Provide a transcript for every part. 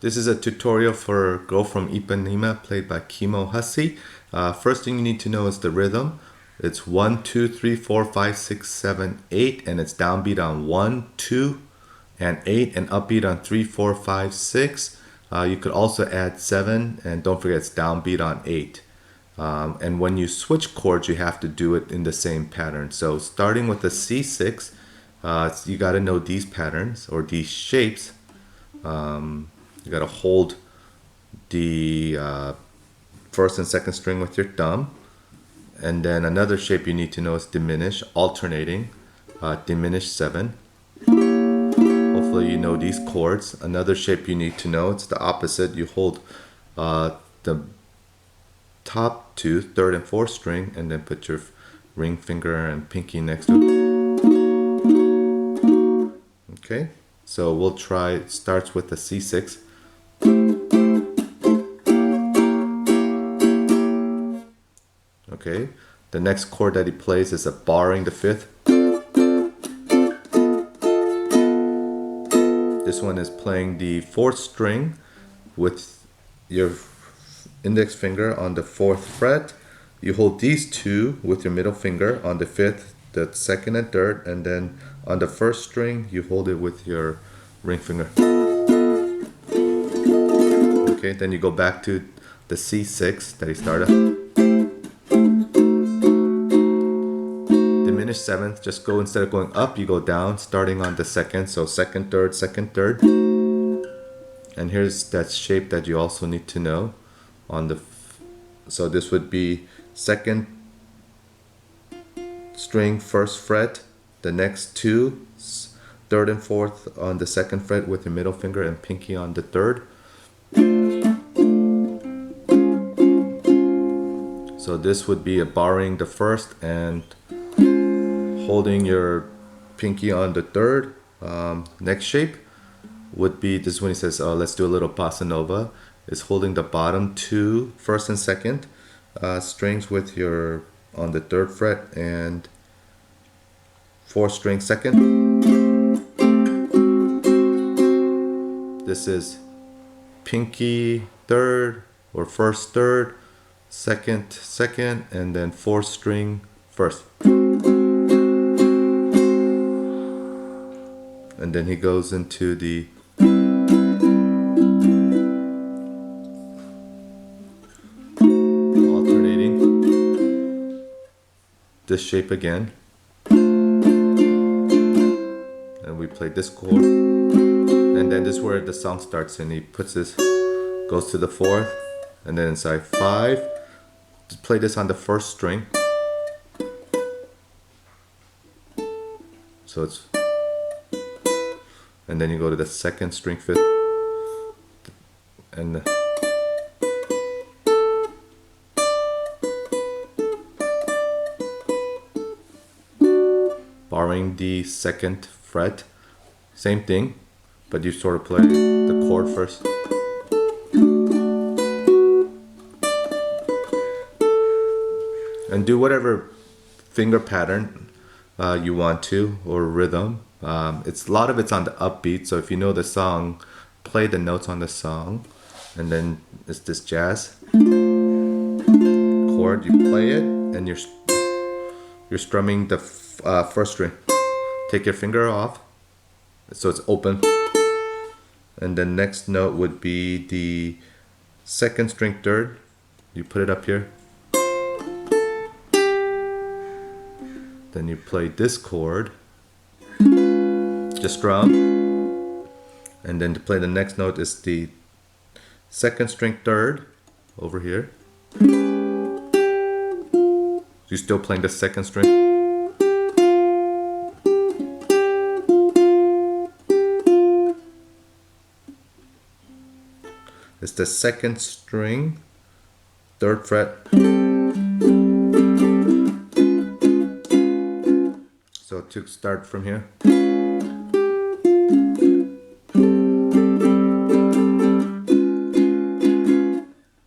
This is a tutorial for Girl from Ipanema played by Kimo. First thing you need to know is the rhythm. It's 1, 2, 3, 4, 5, 6, 7, 8, and it's downbeat on 1, 2, and 8, and upbeat on 3, 4, 5, 6. You could also add 7, and don't forget it's downbeat on 8. And when you switch chords, you have to do it in the same pattern. So starting with the C6, you got to know these patterns or these shapes. You got to hold the first and second string with your thumb. And then another shape you need to know is diminish, alternating, diminish 7. Hopefully you know these chords. Another shape you need to know, it's the opposite. You hold the top two, third and fourth string, and then put your ring finger and pinky next to it. Okay, so we'll try, it starts with the C6. Okay, the next chord that he plays is a barring the fifth. This one is playing the fourth string with your index finger on the fourth fret. You hold these two with your middle finger on the fifth, the second and third, and then on the first string you hold it with your ring finger. Okay, then you go back to the C6 that he started. Diminish seventh, just go, instead of going up, you go down, starting on the second. So second, third, second, third. And here's that shape that you also need to know. On the so this would be second string, first fret, the next two, third and fourth on the second fret with your middle finger and pinky on the third. So this would be a barring the first and holding your pinky on the third. Next shape would be this when he says, let's do a little bossa nova. Is holding the bottom two, first and second strings with your on the third fret and fourth string second. This is pinky third or first third, second second, and then fourth string first. And then he goes into the alternating this shape again. And we play this chord. And then this is where the song starts, and he puts this, goes to the fourth, and then inside 5. Just play this on the first string. So it's, and then you go to the second string fifth, and barring the second fret, same thing, but you sort of play the chord first. And do whatever finger pattern you want to, or rhythm. It's a lot of it's on the upbeat, so if you know the song, play the notes on the song. And then it's this jazz chord, you play it, and you're strumming the first string. Take your finger off, so it's open. And the next note would be the second string third. You put it up here. Then you play this chord, just strum, and then to play the next note is the second string third over here. You're still playing the second string. It's the second string, third fret. So to start from here.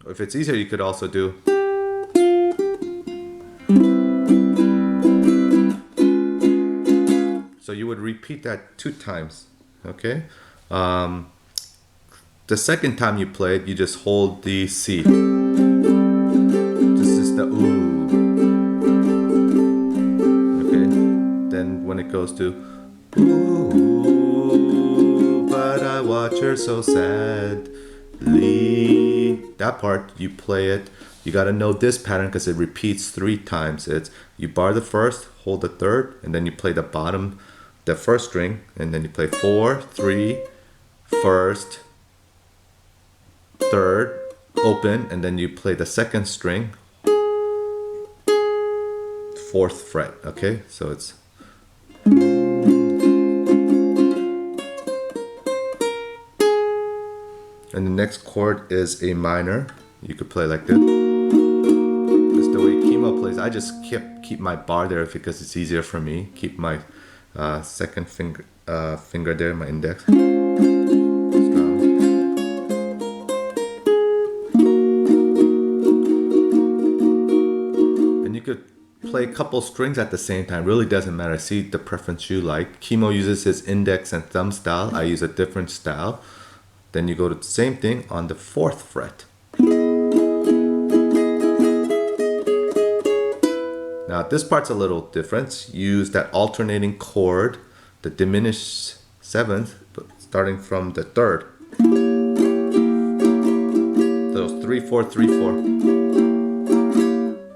If it's easier, you could also do. So you would repeat that 2 times, okay? the second time you play it, you just hold the C. This is the ooh. Okay. Then when it goes to ooh, but I watch her so sadly. That part, you play it. You gotta know this pattern because it repeats 3 times. It's you bar the first, hold the third, and then you play the bottom, the first string, and then you play 4, 3, first, third, open, and then you play the second string, 4th fret. Okay, so it's and the next chord is a minor. You could play like this. That's the way Kimo plays. I just keep my bar there because it's easier for me. Keep my second finger there, my index. And you could play a couple strings at the same time. Really doesn't matter. See the preference you like. Kimo uses his index and thumb style. I use a different style. Then you go to the same thing on the 4th fret. Now this part's a little different. Use that alternating chord, the diminished 7th, but starting from the 3rd. Those 3, 4, 3, 4.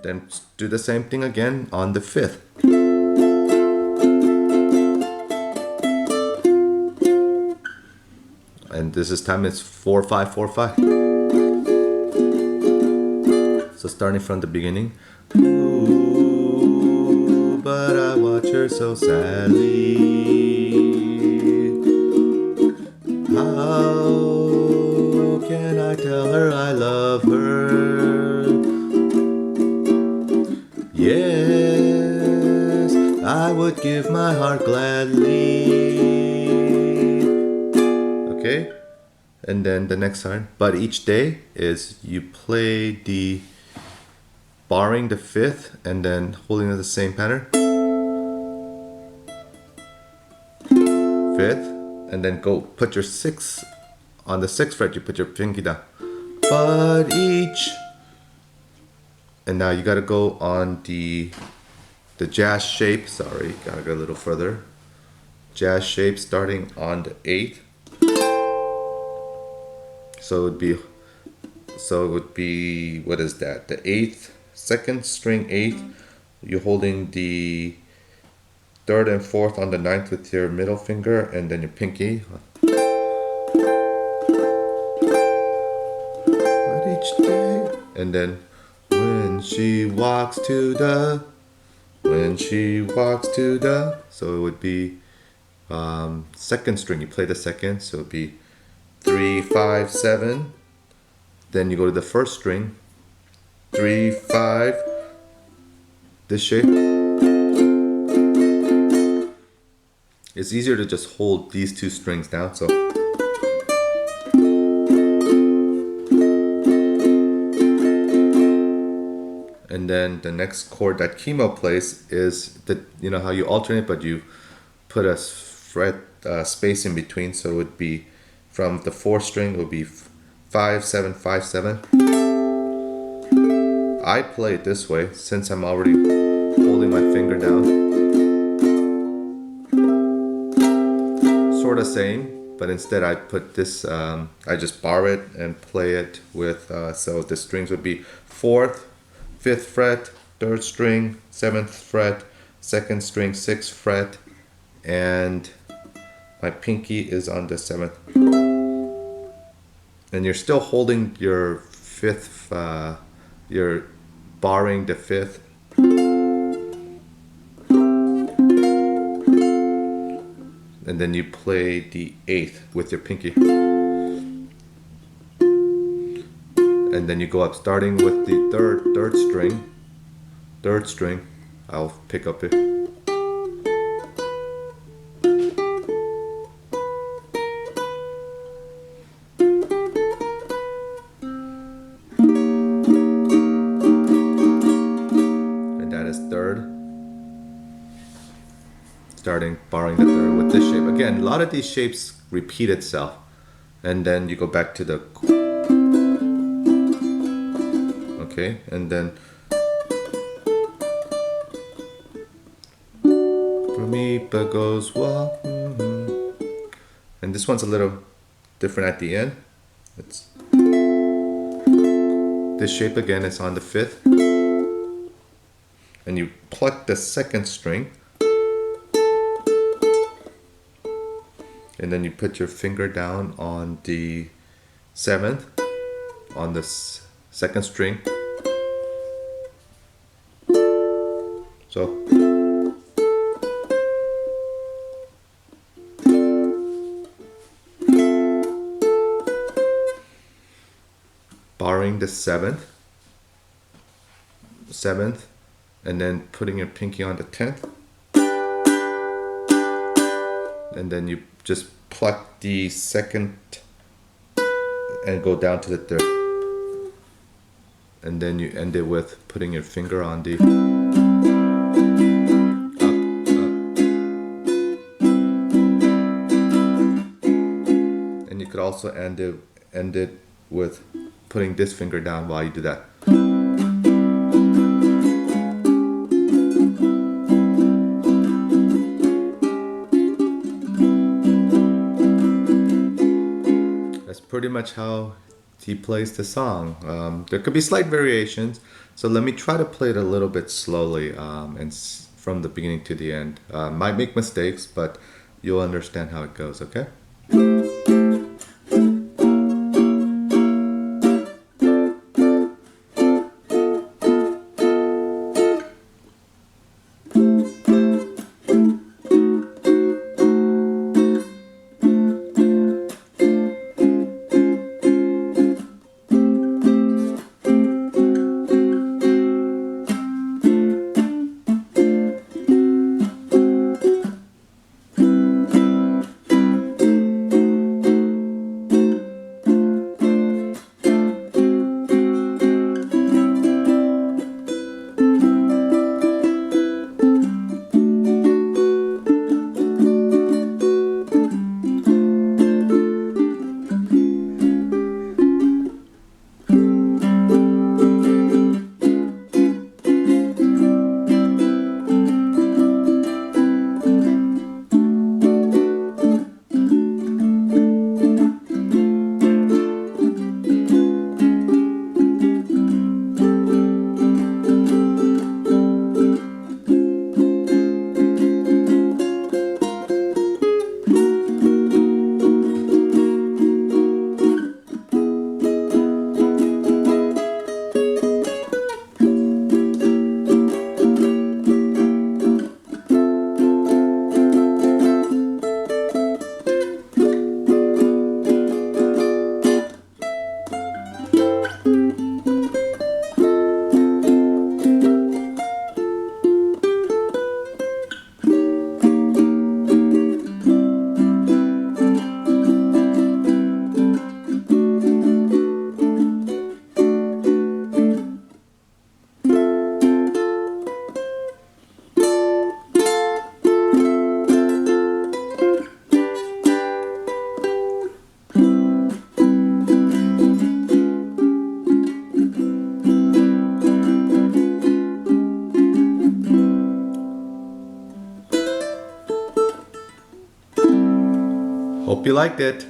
Then do the same thing again on the 5th. And this time it's 4, 5, 4, 5. So starting from the beginning. Ooh, but I watch her so sadly. How can I tell her I love her? Yes, I would give my heart gladly. Okay, and then the next line. But each day is you play the barring the 5th and then holding the same pattern. 5th, and then go put your 6th on the 6th fret. You put your pinky down. But each, and now you gotta go on the jazz shape. Sorry, gotta go a little further. Jazz shape starting on the 8th. So it would be, what is that? The 8th, 2nd string 8th. You're holding the 3rd and 4th on the 9th with your middle finger and then your pinky. But each day. And then when she walks to the, so it would be 2nd string. You play the 2nd, so it would be 3, 5, 7. Then you go to the 1st string, 3, 5, this shape. It's easier to just hold these 2 strings down, so. And then the next chord that Kimo plays is the, you know how you alternate, but you put a fret space in between, so it would be from the 4th string, it would be 5, 7, 5, 7. I play it this way since I'm already holding my finger down. Sort of same, but instead I put this, I just bar it and play it with, so the strings would be 4th, 5th fret, 3rd string, 7th fret, 2nd string, 6th fret, and my pinky is on the 7th. And you're still holding your 5th, you're barring the 5th. And then you play the 8th with your pinky. And then you go up starting with the 3rd string. I'll pick up it. Starting barring the 3rd with this shape. Again, a lot of these shapes repeat itself. and then you go back to the, okay, and then Mipa goes walk, and this one's a little different at the end. It's this shape again is on the 5th, and you pluck the 2nd string, and then you put your finger down on the 7th on the 2nd string. So borrowing the 7th, and then putting your pinky on the 10th, and then you just pluck the 2nd and go down to the 3rd, and then you end it with putting your finger on the up. And you could also end it with putting this finger down while you do that. That's pretty much how he plays the song. There could be slight variations, so let me try to play it a little bit slowly and from the beginning to the end. Might make mistakes, but you'll understand how it goes, okay? Hope you liked it.